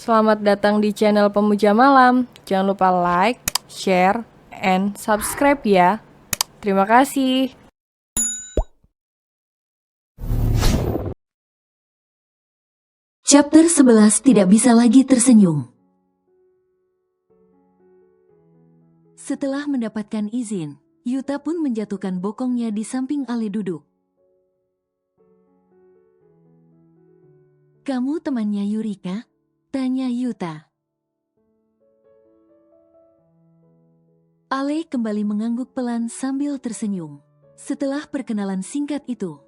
Selamat datang di channel Pemuja Malam. Jangan lupa like, share, and subscribe ya. Terima kasih. Chapter 11 tidak bisa lagi tersenyum. Setelah mendapatkan izin, Yuta pun menjatuhkan bokongnya di samping Ale duduk. "Kamu temannya Yurika?" tanya Yuta. Ale kembali mengangguk pelan sambil tersenyum. Setelah perkenalan singkat itu,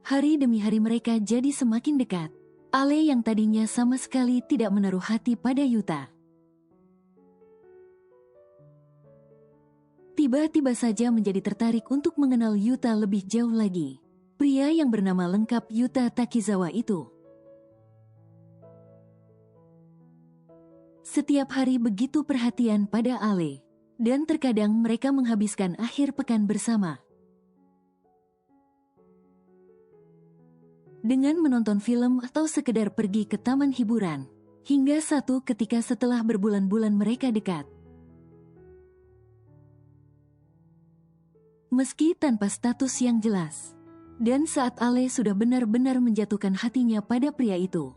hari demi hari mereka jadi semakin dekat. Ale yang tadinya sama sekali tidak menaruh hati pada Yuta, tiba-tiba saja menjadi tertarik untuk mengenal Yuta lebih jauh lagi. Pria yang bernama lengkap Yuta Takizawa itu setiap hari begitu perhatian pada Ale, dan terkadang mereka menghabiskan akhir pekan bersama. Dengan menonton film atau sekedar pergi ke taman hiburan, hingga satu ketika setelah berbulan-bulan mereka dekat. Meski tanpa status yang jelas, dan saat Ale sudah benar-benar menjatuhkan hatinya pada pria itu,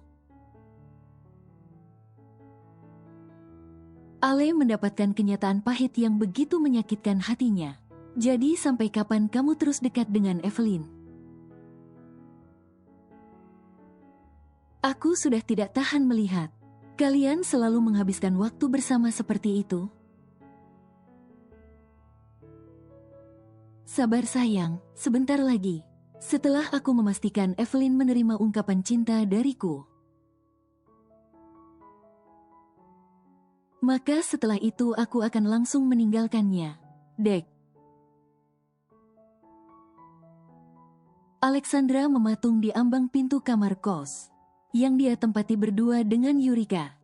Ale mendapatkan kenyataan pahit yang begitu menyakitkan hatinya. "Jadi sampai kapan kamu terus dekat dengan Evelyn? Aku sudah tidak tahan melihat kalian selalu menghabiskan waktu bersama seperti itu." "Sabar sayang, sebentar lagi. Setelah aku memastikan Evelyn menerima ungkapan cinta dariku, maka setelah itu aku akan langsung meninggalkannya." Dek. Alexandra mematung di ambang pintu kamar kos yang dia tempati berdua dengan Yurika.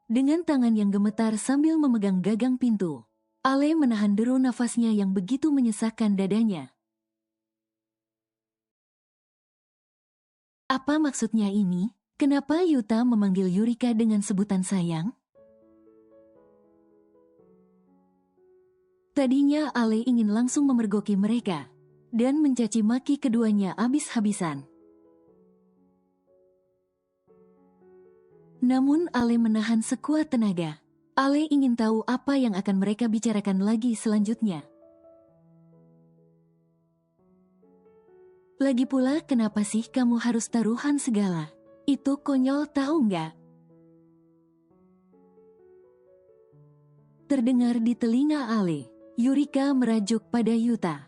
Dengan tangan yang gemetar sambil memegang gagang pintu, Ale menahan deru nafasnya yang begitu menyesakkan dadanya. Apa maksudnya ini? Kenapa Yuta memanggil Yurika dengan sebutan sayang? Tadinya Ale ingin langsung memergoki mereka dan mencaci maki keduanya habis-habisan. Namun Ale menahan sekuat tenaga. Ale ingin tahu apa yang akan mereka bicarakan lagi selanjutnya. "Lagi pula kenapa sih kamu harus taruhan segala? Itu konyol tahu nggak?" Terdengar di telinga Ale. Yurika merajuk pada Yuta.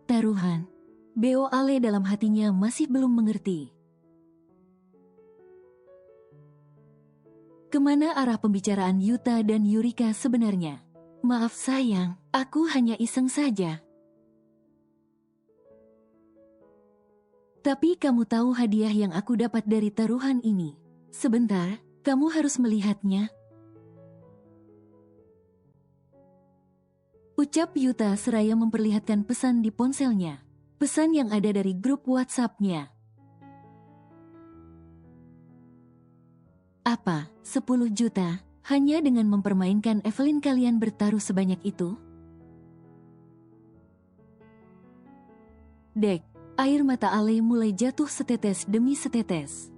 "Taruhan?" Beo Ale dalam hatinya masih belum mengerti kemana arah pembicaraan Yuta dan Yurika sebenarnya. "Maaf sayang, aku hanya iseng saja." "Tapi kamu tahu hadiah yang aku dapat dari taruhan ini? Sebentar, kamu harus melihatnya." Ucap Yuta seraya memperlihatkan pesan di ponselnya. Pesan yang ada dari grup WhatsApp-nya. "Apa, 10 juta, hanya dengan mempermainkan Evelyn kalian bertaruh sebanyak itu?" Dek, air mata Ale mulai jatuh setetes demi setetes.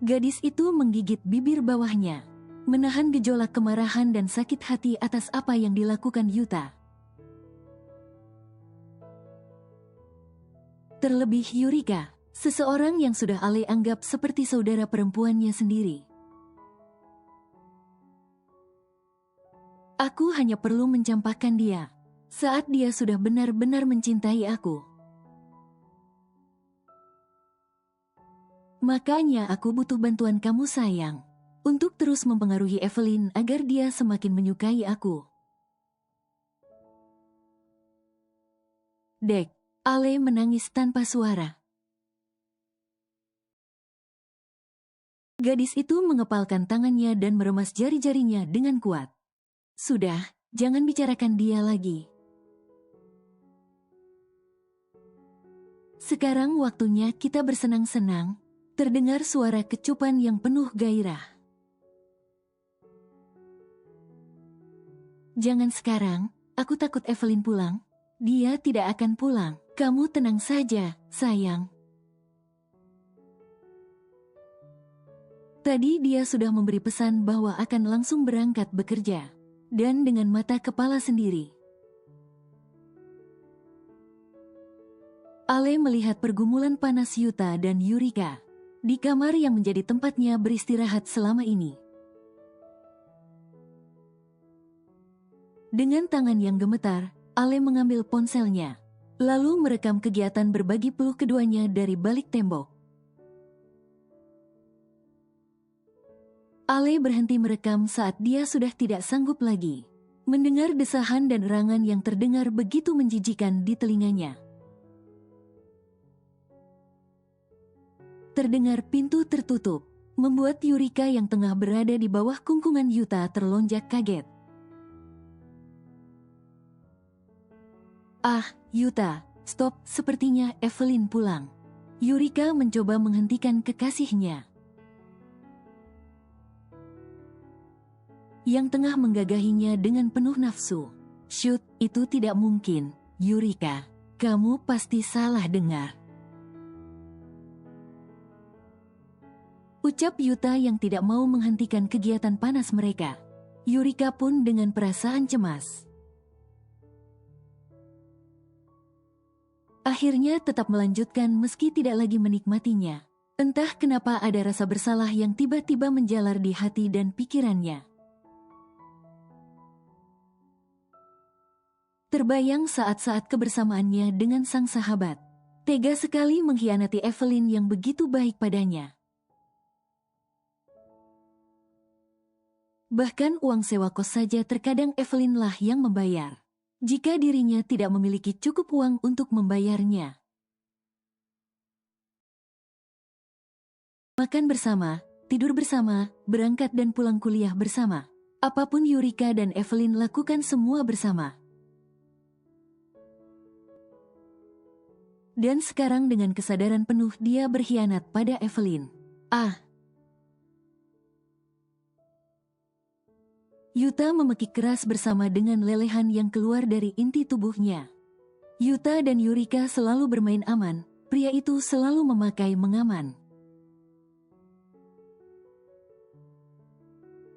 Gadis itu menggigit bibir bawahnya, menahan gejolak kemarahan dan sakit hati atas apa yang dilakukan Yuta. Terlebih Yurika, seseorang yang sudah Ale anggap seperti saudara perempuannya sendiri. "Aku hanya perlu mencampakkan dia saat dia sudah benar-benar mencintai aku. Makanya aku butuh bantuan kamu sayang, untuk terus mempengaruhi Evelyn agar dia semakin menyukai aku." "Dek." Ale menangis tanpa suara. Gadis itu mengepalkan tangannya dan meremas jari-jarinya dengan kuat. Sudah, jangan bicarakan dia lagi. Sekarang waktunya kita bersenang-senang. Terdengar suara kecupan yang penuh gairah. Jangan sekarang, aku takut Evelyn pulang. Dia tidak akan pulang. Kamu tenang saja, sayang. Tadi dia sudah memberi pesan bahwa akan langsung berangkat bekerja. Dan dengan mata kepala sendiri. Ale melihat pergumulan panas Yuta dan Yurika di kamar yang menjadi tempatnya beristirahat selama ini. Dengan tangan yang gemetar, Ale mengambil ponselnya, lalu merekam kegiatan berbagi peluk keduanya dari balik tembok. Ale berhenti merekam saat dia sudah tidak sanggup lagi mendengar desahan dan erangan yang terdengar begitu menjijikan di telinganya. Terdengar pintu tertutup, membuat Yurika yang tengah berada di bawah kungkungan Yuta terlonjak kaget. Ah, Yuta, stop, sepertinya Evelyn pulang. Yurika mencoba menghentikan kekasihnya yang tengah menggagahinya dengan penuh nafsu. Shoot, itu tidak mungkin, Yurika. Kamu pasti salah dengar. Ucap Yuta yang tidak mau menghentikan kegiatan panas mereka. Yurika pun dengan perasaan cemas. Akhirnya tetap melanjutkan meski tidak lagi menikmatinya. Entah kenapa ada rasa bersalah yang tiba-tiba menjalar di hati dan pikirannya. Terbayang saat-saat kebersamaannya dengan sang sahabat. Tega sekali mengkhianati Evelyn yang begitu baik padanya. Bahkan uang sewa kos saja terkadang Evelyn lah yang membayar, jika dirinya tidak memiliki cukup uang untuk membayarnya. Makan bersama, tidur bersama, berangkat dan pulang kuliah bersama. Apapun Yurika dan Evelyn lakukan semua bersama. Dan sekarang dengan kesadaran penuh dia berkhianat pada Evelyn. Yuta memekik keras bersama dengan lelehan yang keluar dari inti tubuhnya. Yuta dan Yurika selalu bermain aman, pria itu selalu memakai mengaman.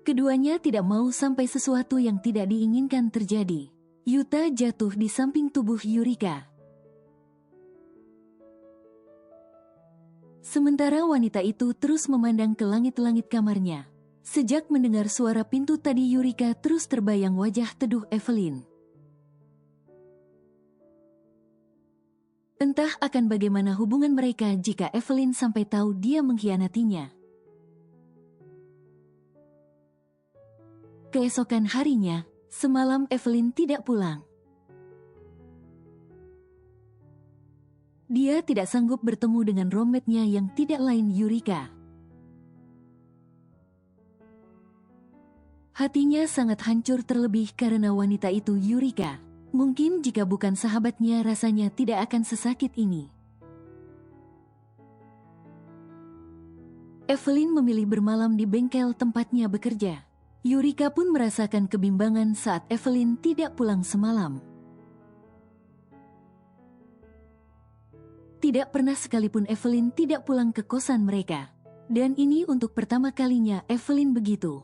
Keduanya tidak mau sampai sesuatu yang tidak diinginkan terjadi. Yuta jatuh di samping tubuh Yurika. Sementara wanita itu terus memandang ke langit-langit kamarnya. Sejak mendengar suara pintu tadi Yurika terus terbayang wajah teduh Evelyn. Entah akan bagaimana hubungan mereka jika Evelyn sampai tahu dia mengkhianatinya. Keesokan harinya, semalam Evelyn tidak pulang. Dia tidak sanggup bertemu dengan roommate-nya yang tidak lain Yurika. Hatinya sangat hancur terlebih karena wanita itu Yurika. Mungkin jika bukan sahabatnya rasanya tidak akan sesakit ini. Evelyn memilih bermalam di bengkel tempatnya bekerja. Yurika pun merasakan kebimbangan saat Evelyn tidak pulang semalam. Tidak pernah sekalipun Evelyn tidak pulang ke kosan mereka. Dan ini untuk pertama kalinya Evelyn begitu.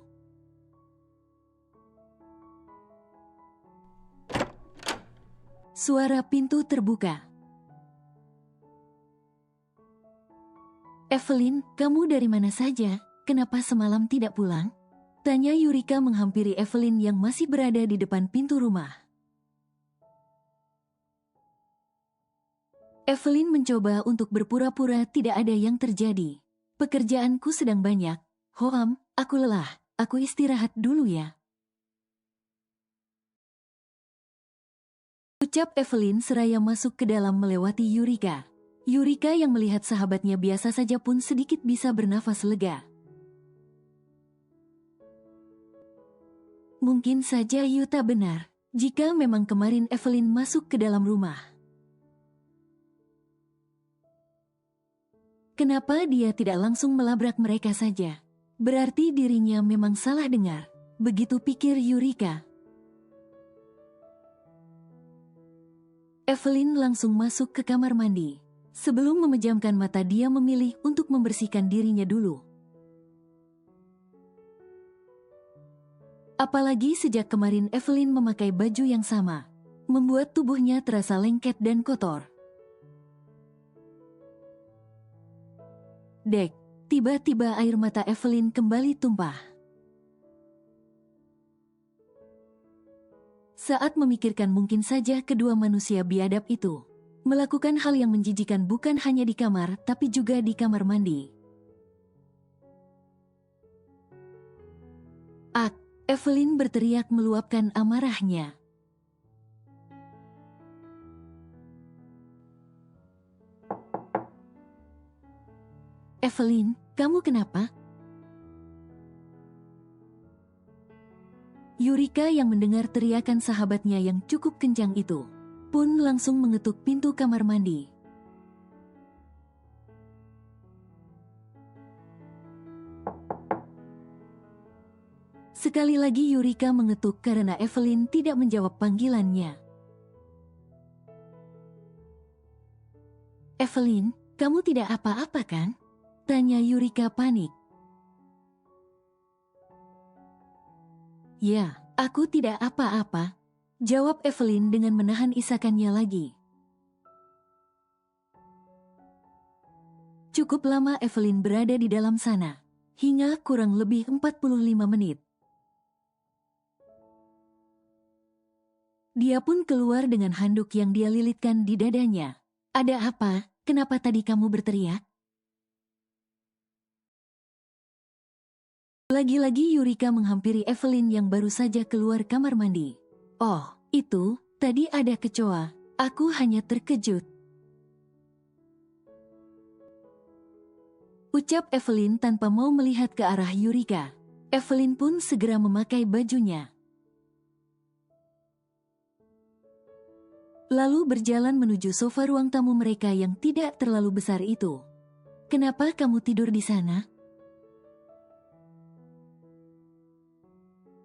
Suara pintu terbuka. Evelyn, kamu dari mana saja? Kenapa semalam tidak pulang? Tanya Yurika menghampiri Evelyn yang masih berada di depan pintu rumah. Evelyn mencoba untuk berpura-pura tidak ada yang terjadi. Pekerjaanku sedang banyak. Hoam, aku lelah. Aku istirahat dulu ya. Ucap Evelyn seraya masuk ke dalam melewati Yurika. Yurika yang melihat sahabatnya biasa saja pun sedikit bisa bernafas lega. Mungkin saja Yuta benar. Jika memang kemarin Evelyn masuk ke dalam rumah. Kenapa dia tidak langsung melabrak mereka saja? Berarti dirinya memang salah dengar. Begitu pikir Yurika. Evelyn langsung masuk ke kamar mandi. Sebelum memejamkan mata dia memilih untuk membersihkan dirinya dulu. Apalagi sejak kemarin Evelyn memakai baju yang sama, membuat tubuhnya terasa lengket dan kotor. Dek, tiba-tiba air mata Evelyn kembali tumpah. Saat memikirkan mungkin saja kedua manusia biadab itu melakukan hal yang menjijikan bukan hanya di kamar tapi juga di kamar mandi. Ak, Evelyn berteriak meluapkan amarahnya. Evelyn, kamu kenapa? Yurika yang mendengar teriakan sahabatnya yang cukup kencang itu, pun langsung mengetuk pintu kamar mandi. Sekali lagi Yurika mengetuk karena Evelyn tidak menjawab panggilannya. Evelyn, kamu tidak apa-apa kan? Tanya Yurika panik. Ya, aku tidak apa-apa. Jawab Evelyn dengan menahan isakannya lagi. Cukup lama Evelyn berada di dalam sana, hingga kurang lebih 45 menit. Dia pun keluar dengan handuk yang dia lilitkan di dadanya. Ada apa? Kenapa tadi kamu berteriak? Lagi-lagi Yurika menghampiri Evelyn yang baru saja keluar kamar mandi. Oh, itu, tadi ada kecoa. Aku hanya terkejut. Ucap Evelyn tanpa mau melihat ke arah Yurika. Evelyn pun segera memakai bajunya. Lalu berjalan menuju sofa ruang tamu mereka yang tidak terlalu besar itu. Kenapa kamu tidur di sana?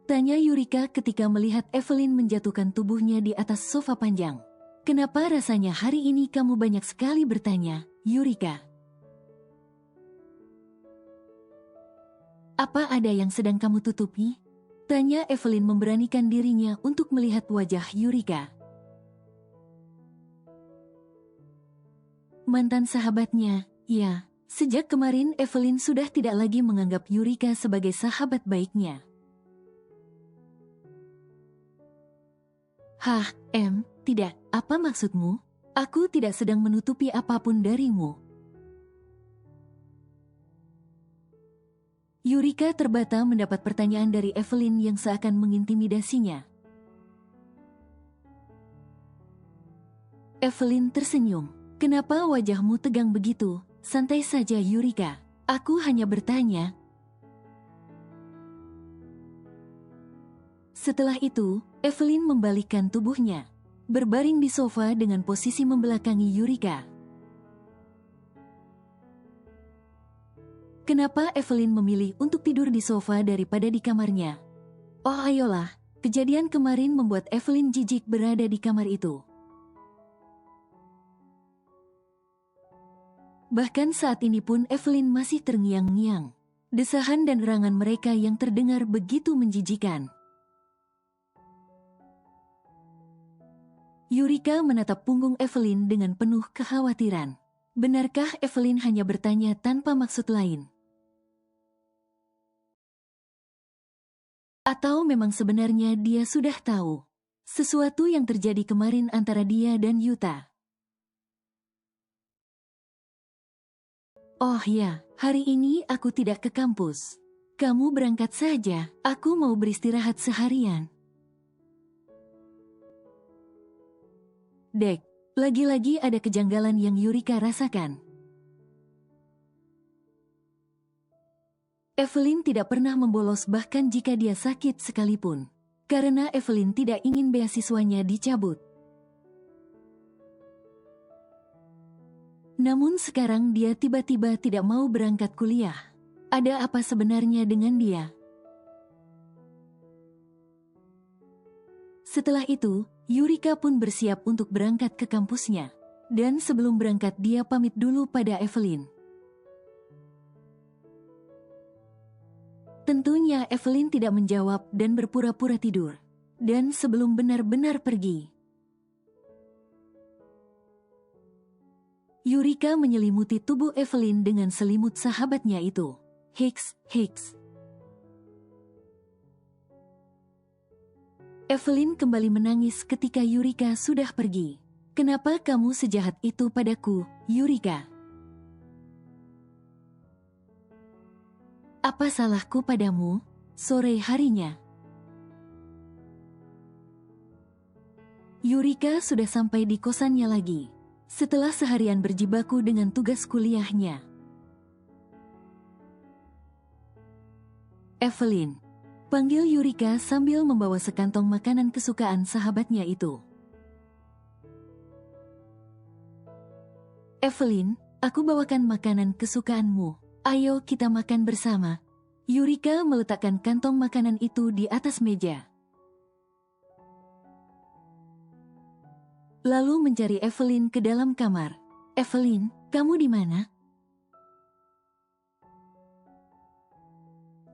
Tanya Yurika ketika melihat Evelyn menjatuhkan tubuhnya di atas sofa panjang. Kenapa rasanya hari ini kamu banyak sekali bertanya, Yurika? Apa ada yang sedang kamu tutupi? Tanya Evelyn memberanikan dirinya untuk melihat wajah Yurika. Mantan sahabatnya, ya, sejak kemarin Evelyn sudah tidak lagi menganggap Yurika sebagai sahabat baiknya. Hah, tidak, apa maksudmu? Aku tidak sedang menutupi apapun darimu. Yurika terbata mendapat pertanyaan dari Evelyn yang seakan mengintimidasinya. Evelyn tersenyum. Kenapa wajahmu tegang begitu? Santai saja Yurika. Aku hanya bertanya. Setelah itu, Evelyn membalikkan tubuhnya, berbaring di sofa dengan posisi membelakangi Yurika. Kenapa Evelyn memilih untuk tidur di sofa daripada di kamarnya? Oh ayolah, kejadian kemarin membuat Evelyn jijik berada di kamar itu. Bahkan saat ini pun Evelyn masih terngiang-ngiang. Desahan dan erangan mereka yang terdengar begitu menjijikan. Yurika menatap punggung Evelyn dengan penuh kekhawatiran. Benarkah Evelyn hanya bertanya tanpa maksud lain? Atau memang sebenarnya dia sudah tahu sesuatu yang terjadi kemarin antara dia dan Yuta? Oh ya, hari ini aku tidak ke kampus. Kamu berangkat saja, aku mau beristirahat seharian. Dek, lagi-lagi ada kejanggalan yang Yurika rasakan. Evelyn tidak pernah membolos bahkan jika dia sakit sekalipun. karena Evelyn tidak ingin beasiswanya dicabut. Namun sekarang dia tiba-tiba tidak mau berangkat kuliah. Ada apa sebenarnya dengan dia? Setelah itu, Yurika pun bersiap untuk berangkat ke kampusnya. Dan sebelum berangkat dia pamit dulu pada Evelyn. Tentunya Evelyn tidak menjawab dan berpura-pura tidur. Dan sebelum benar-benar pergi, Yurika menyelimuti tubuh Evelyn dengan selimut sahabatnya itu. Hiks, hiks. Evelyn kembali menangis ketika Yurika sudah pergi. Kenapa kamu sejahat itu padaku, Yurika? Apa salahku padamu? Sore harinya, Yurika sudah sampai di kosannya lagi. Setelah seharian berjibaku dengan tugas kuliahnya. Evelyn, panggil Yurika sambil membawa sekantong makanan kesukaan sahabatnya itu. Evelyn, aku bawakan makanan kesukaanmu. Ayo kita makan bersama. Yurika meletakkan kantong makanan itu di atas meja. Lalu mencari Evelyn ke dalam kamar. Evelyn, kamu di mana?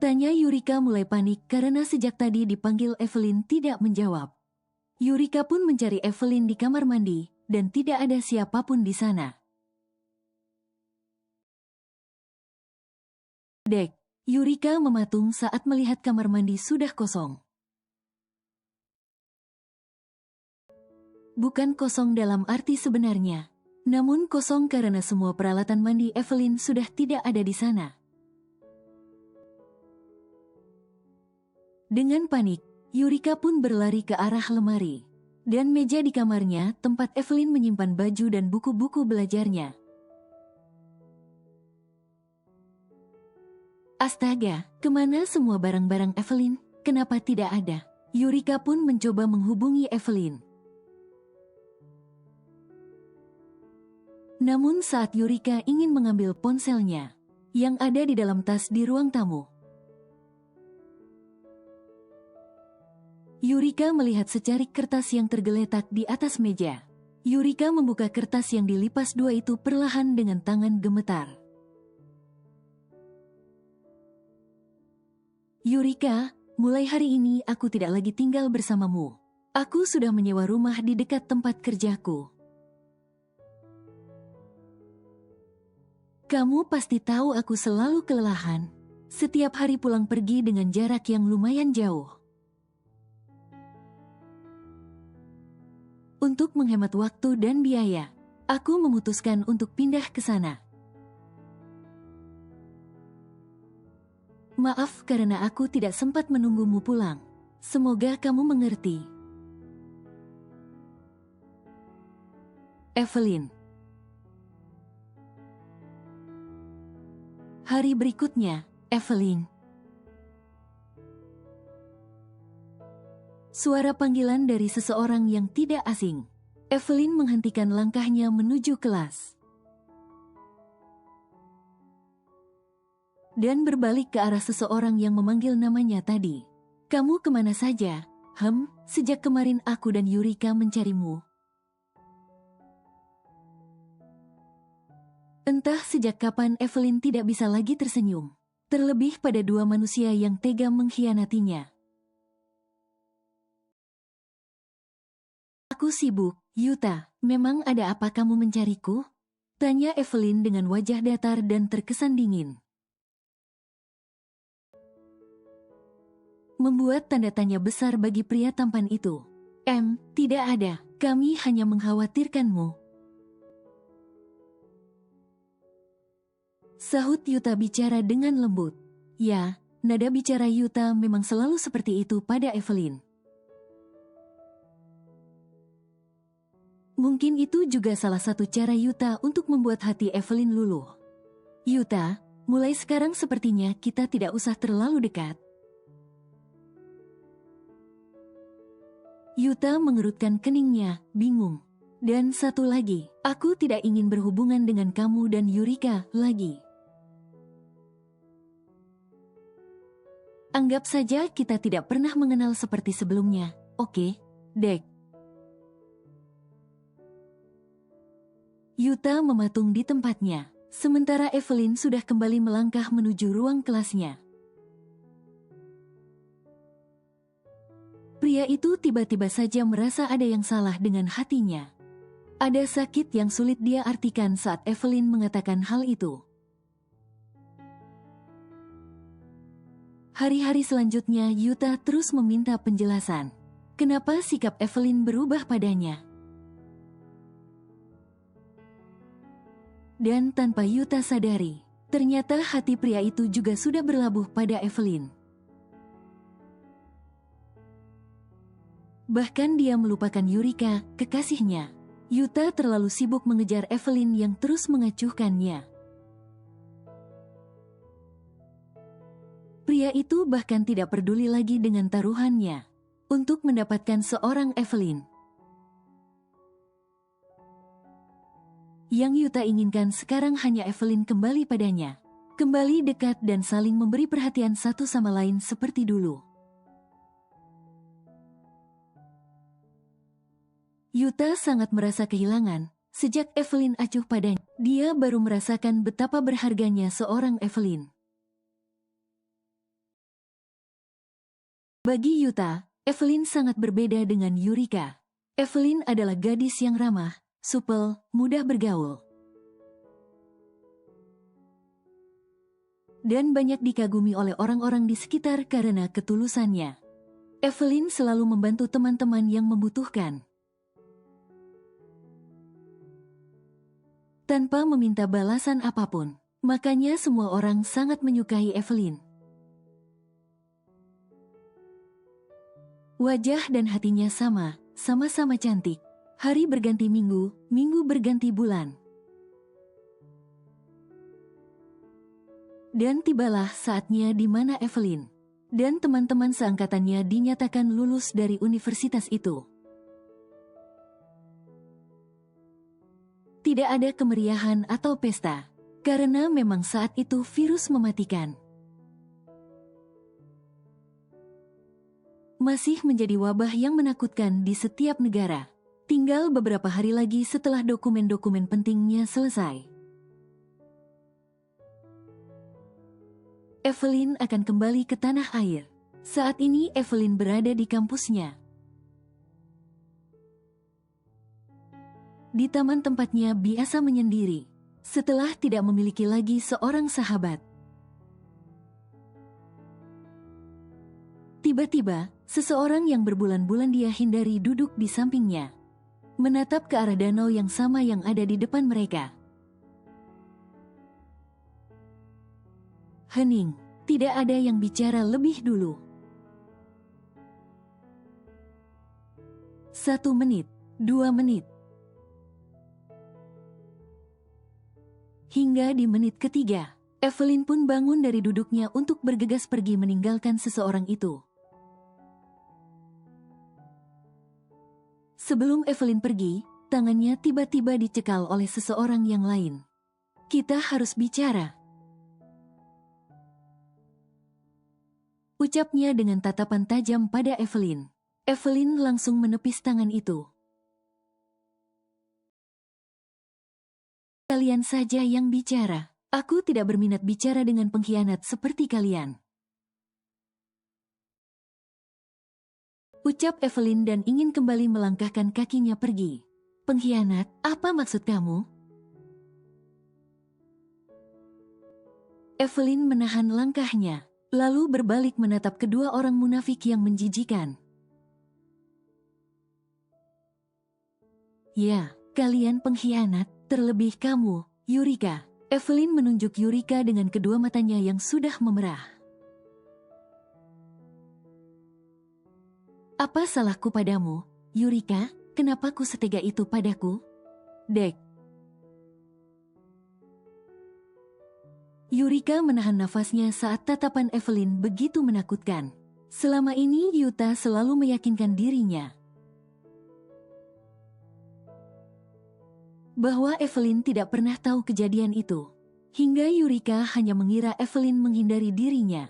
Tanya Yurika mulai panik karena sejak tadi dipanggil Evelyn tidak menjawab. Yurika pun mencari Evelyn di kamar mandi dan tidak ada siapapun di sana. Dek, Yurika mematung saat melihat kamar mandi sudah kosong. Bukan kosong dalam arti sebenarnya, namun kosong karena semua peralatan mandi Evelyn sudah tidak ada di sana. Dengan panik, Yurika pun berlari ke arah lemari dan meja di kamarnya tempat Evelyn menyimpan baju dan buku-buku belajarnya. Astaga, kemana semua barang-barang Evelyn? Kenapa tidak ada? Yurika pun mencoba menghubungi Evelyn. Namun saat Yurika ingin mengambil ponselnya, yang ada di dalam tas di ruang tamu, Yurika melihat secarik kertas yang tergeletak di atas meja. Yurika membuka kertas yang dilipas dua itu perlahan dengan tangan gemetar. Yurika, mulai hari ini aku tidak lagi tinggal bersamamu. Aku sudah menyewa rumah di dekat tempat kerjaku. Kamu pasti tahu aku selalu kelelahan. Setiap hari pulang pergi dengan jarak yang lumayan jauh. Untuk menghemat waktu dan biaya, aku memutuskan untuk pindah ke sana. Maaf karena aku tidak sempat menunggumu pulang. Semoga kamu mengerti. Evelyn. Hari berikutnya, Evelyn. Suara panggilan dari seseorang yang tidak asing. Evelyn menghentikan langkahnya menuju kelas. Dan berbalik ke arah seseorang yang memanggil namanya tadi. Kamu kemana saja? Sejak kemarin aku dan Yurika mencarimu. Entah sejak kapan Evelyn tidak bisa lagi tersenyum. Terlebih pada dua manusia yang tega mengkhianatinya. Aku sibuk, Yuta. Memang ada apa kamu mencariku? Tanya Evelyn dengan wajah datar dan terkesan dingin. Membuat tanda tanya besar bagi pria tampan itu. Tidak ada. Kami hanya mengkhawatirkanmu. Sahut Yuta bicara dengan lembut. Ya, nada bicara Yuta memang selalu seperti itu pada Evelyn. Mungkin itu juga salah satu cara Yuta untuk membuat hati Evelyn luluh. Yuta, mulai sekarang sepertinya kita tidak usah terlalu dekat. Yuta mengerutkan keningnya, bingung. Dan satu lagi, aku tidak ingin berhubungan dengan kamu dan Yurika lagi. Anggap saja kita tidak pernah mengenal seperti sebelumnya, oke, Dek? Yuta mematung di tempatnya, sementara Evelyn sudah kembali melangkah menuju ruang kelasnya. Pria itu tiba-tiba saja merasa ada yang salah dengan hatinya. Ada sakit yang sulit dia artikan saat Evelyn mengatakan hal itu. Hari-hari selanjutnya Yuta terus meminta penjelasan. Kenapa sikap Evelyn berubah padanya? Dan tanpa Yuta sadari, ternyata hati pria itu juga sudah berlabuh pada Evelyn. Bahkan dia melupakan Yurika, kekasihnya. Yuta terlalu sibuk mengejar Evelyn yang terus mengacuhkannya. Pria itu bahkan tidak peduli lagi dengan taruhannya untuk mendapatkan seorang Evelyn. Yang Yuta inginkan sekarang hanya Evelyn kembali padanya. Kembali dekat dan saling memberi perhatian satu sama lain seperti dulu. Yuta sangat merasa kehilangan. Sejak Evelyn acuh padanya, dia baru merasakan betapa berharganya seorang Evelyn. Bagi Yuta, Evelyn sangat berbeda dengan Yurika. Evelyn adalah gadis yang ramah, supel, mudah bergaul, dan banyak dikagumi oleh orang-orang di sekitar karena ketulusannya. Evelyn selalu membantu teman-teman yang membutuhkan, tanpa meminta balasan apapun. Makanya semua orang sangat menyukai Evelyn. Wajah dan hatinya sama-sama cantik. Hari berganti minggu, minggu berganti bulan. Dan tibalah saatnya di mana Evelyn dan teman-teman seangkatannya dinyatakan lulus dari universitas itu. Tidak ada kemeriahan atau pesta, karena memang saat itu virus mematikan. Masih menjadi wabah yang menakutkan di setiap negara. Tinggal beberapa hari lagi setelah dokumen-dokumen pentingnya selesai. Evelyn akan kembali ke tanah air. Saat ini Evelyn berada di kampusnya. Di taman tempatnya biasa menyendiri, setelah tidak memiliki lagi seorang sahabat. Tiba-tiba, seseorang yang berbulan-bulan dia hindari duduk di sampingnya, menatap ke arah danau yang sama yang ada di depan mereka. Hening, tidak ada yang bicara lebih dulu. 1 menit, 2 menit. Hingga di menit ketiga, Evelyn pun bangun dari duduknya untuk bergegas pergi meninggalkan seseorang itu. Sebelum Evelyn pergi, tangannya tiba-tiba dicekal oleh seseorang yang lain. Kita harus bicara, ucapnya dengan tatapan tajam pada Evelyn. Evelyn langsung menepis tangan itu. Kalian saja yang bicara. Aku tidak berminat bicara dengan pengkhianat seperti kalian. Ucap Evelyn dan ingin kembali melangkahkan kakinya pergi. Pengkhianat, apa maksud kamu? Evelyn menahan langkahnya, lalu berbalik menatap kedua orang munafik yang menjijikan. Ya, kalian pengkhianat, terlebih kamu, Yurika. Evelyn menunjuk Yurika dengan kedua matanya yang sudah memerah. Apa salahku padamu, Yurika? Kenapa ku setega itu padaku? Dek. Yurika menahan nafasnya saat tatapan Evelyn begitu menakutkan. Selama ini Yuta selalu meyakinkan dirinya bahwa Evelyn tidak pernah tahu kejadian itu. Hingga Yurika hanya mengira Evelyn menghindari dirinya.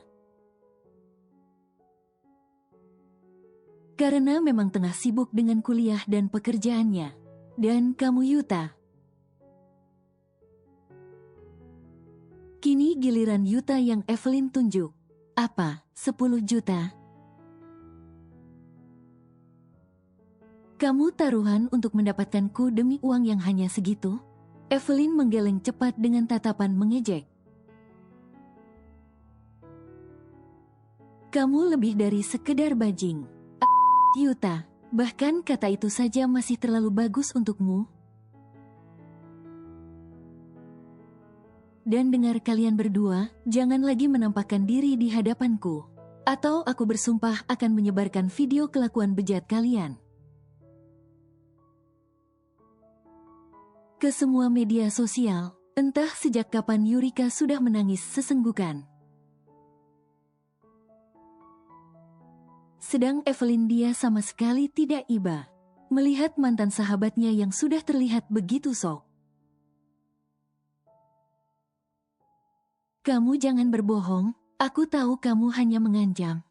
Karena memang tengah sibuk dengan kuliah dan pekerjaannya. Dan kamu Yuta. Kini giliran Yuta yang Evelyn tunjuk. Apa, 10 juta? Kamu taruhan untuk mendapatkanku demi uang yang hanya segitu? Evelyn menggeleng cepat dengan tatapan mengejek. Kamu lebih dari sekedar bajing. Yuta, bahkan kata itu saja masih terlalu bagus untukmu. Dan dengar kalian berdua, jangan lagi menampakkan diri di hadapanku. Atau aku bersumpah akan menyebarkan video kelakuan bejat kalian ke semua media sosial. Entah sejak kapan Yurika sudah menangis sesenggukan. Sedang Evelyn dia sama sekali tidak iba melihat mantan sahabatnya yang sudah terlihat begitu sok. Kamu jangan berbohong, aku tahu kamu hanya mengancam.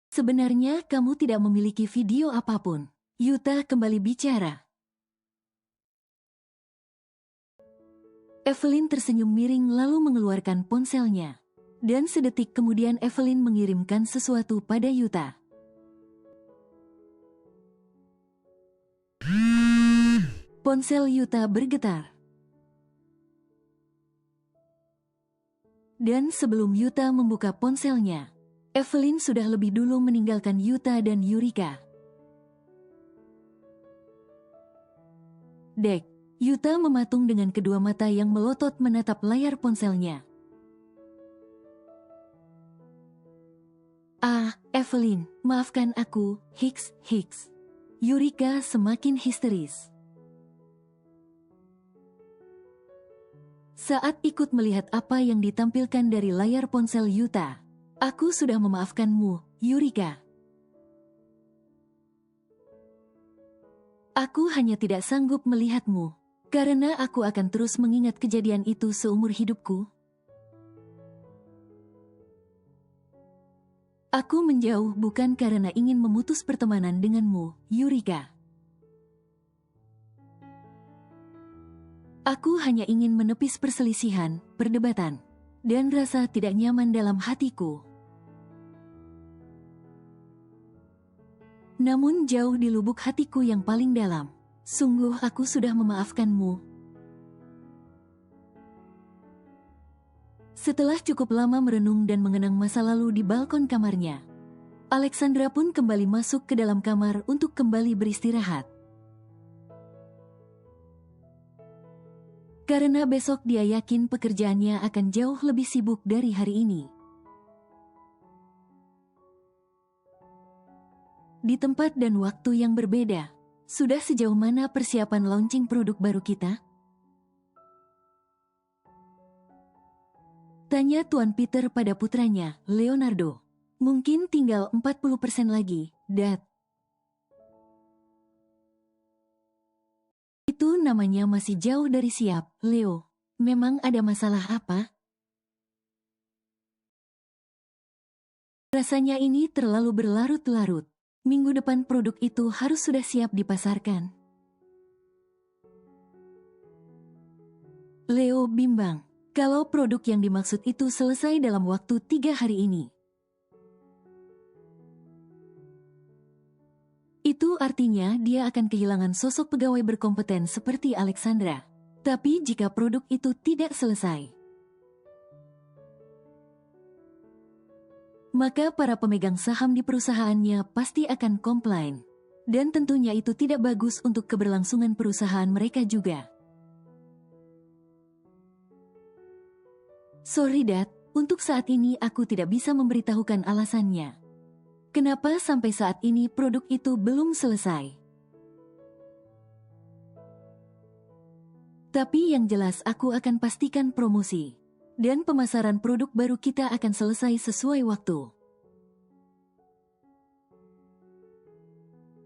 Sebenarnya kamu tidak memiliki video apapun. Yuta kembali bicara. Evelyn tersenyum miring lalu mengeluarkan ponselnya. Dan sedetik kemudian Evelyn mengirimkan sesuatu pada Yuta. Ponsel Yuta bergetar. Dan sebelum Yuta membuka ponselnya, Evelyn sudah lebih dulu meninggalkan Yuta dan Yurika. Dek, Yuta mematung dengan kedua mata yang melotot menatap layar ponselnya. Evelyn, maafkan aku, Hicks. Yurika semakin histeris. Saat ikut melihat apa yang ditampilkan dari layar ponsel Yuta. Aku sudah memaafkanmu, Yurika. Aku hanya tidak sanggup melihatmu, karena aku akan terus mengingat kejadian itu seumur hidupku. Aku menjauh bukan karena ingin memutus pertemanan denganmu, Yurika. Aku hanya ingin menepis perselisihan, perdebatan, dan rasa tidak nyaman dalam hatiku. Namun jauh di lubuk hatiku yang paling dalam, sungguh aku sudah memaafkanmu. Setelah cukup lama merenung dan mengenang masa lalu di balkon kamarnya, Alexandra pun kembali masuk ke dalam kamar untuk kembali beristirahat. Karena besok dia yakin pekerjaannya akan jauh lebih sibuk dari hari ini. Di tempat dan waktu yang berbeda, sudah sejauh mana persiapan launching produk baru kita? Tanya Tuan Peter pada putranya, Leonardo. Mungkin tinggal 40% lagi, Dad. Itu namanya masih jauh dari siap, Leo. Memang ada masalah apa? Rasanya ini terlalu berlarut-larut. Minggu depan produk itu harus sudah siap dipasarkan. Leo bimbang. Kalau produk yang dimaksud itu selesai dalam waktu 3 hari ini. Itu artinya dia akan kehilangan sosok pegawai berkompeten seperti Alexandra. Tapi jika produk itu tidak selesai, maka para pemegang saham di perusahaannya pasti akan komplain. Dan tentunya itu tidak bagus untuk keberlangsungan perusahaan mereka juga. Sorry Dad, untuk saat ini aku tidak bisa memberitahukan alasannya. Kenapa sampai saat ini produk itu belum selesai? Tapi yang jelas aku akan pastikan promosi dan pemasaran produk baru kita akan selesai sesuai waktu.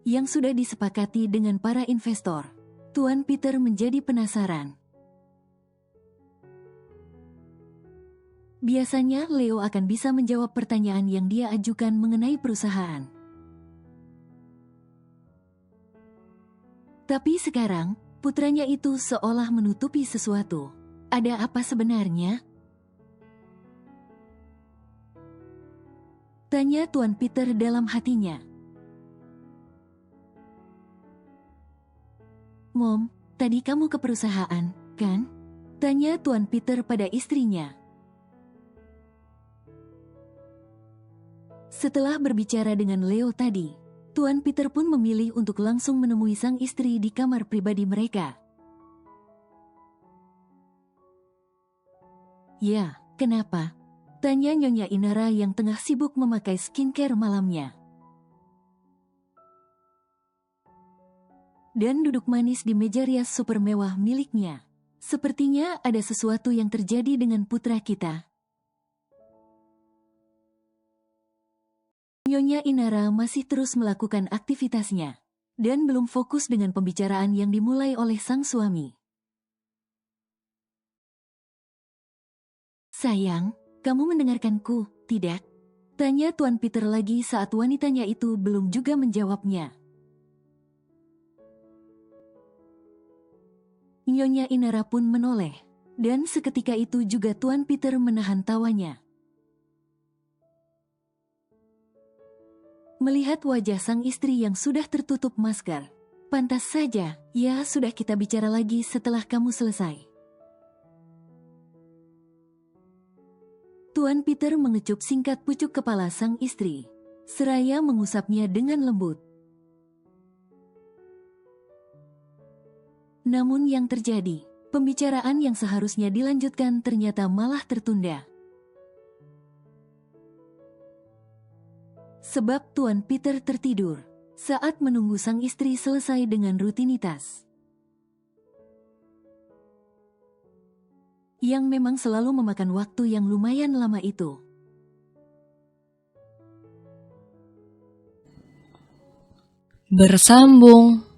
yang sudah disepakati dengan para investor. Tuan Peter menjadi penasaran. Biasanya Leo akan bisa menjawab pertanyaan yang dia ajukan mengenai perusahaan. Tapi sekarang, putranya itu seolah menutupi sesuatu. Ada apa sebenarnya? Tanya Tuan Peter dalam hatinya. Mom, tadi kamu ke perusahaan, kan? Tanya Tuan Peter pada istrinya. Setelah berbicara dengan Leo tadi, Tuan Peter pun memilih untuk langsung menemui sang istri di kamar pribadi mereka. Ya, kenapa? Tanya Nyonya Inara yang tengah sibuk memakai skincare malamnya. Dan duduk manis di meja rias super mewah miliknya. Sepertinya ada sesuatu yang terjadi dengan putra kita. Nyonya Inara masih terus melakukan aktivitasnya, dan belum fokus dengan pembicaraan yang dimulai oleh sang suami. Sayang, kamu mendengarkanku, tidak? Tanya Tuan Peter lagi saat wanitanya itu belum juga menjawabnya. Nyonya Inara pun menoleh, dan seketika itu juga Tuan Peter menahan tawanya. Melihat wajah sang istri yang sudah tertutup masker, pantas saja, ya sudah kita bicara lagi setelah kamu selesai. Tuan Peter mengecup singkat pucuk kepala sang istri, seraya mengusapnya dengan lembut. Namun yang terjadi, pembicaraan yang seharusnya dilanjutkan ternyata malah tertunda. Sebab Tuan Peter tertidur saat menunggu sang istri selesai dengan rutinitas. Yang memang selalu memakan waktu yang lumayan lama itu. Bersambung.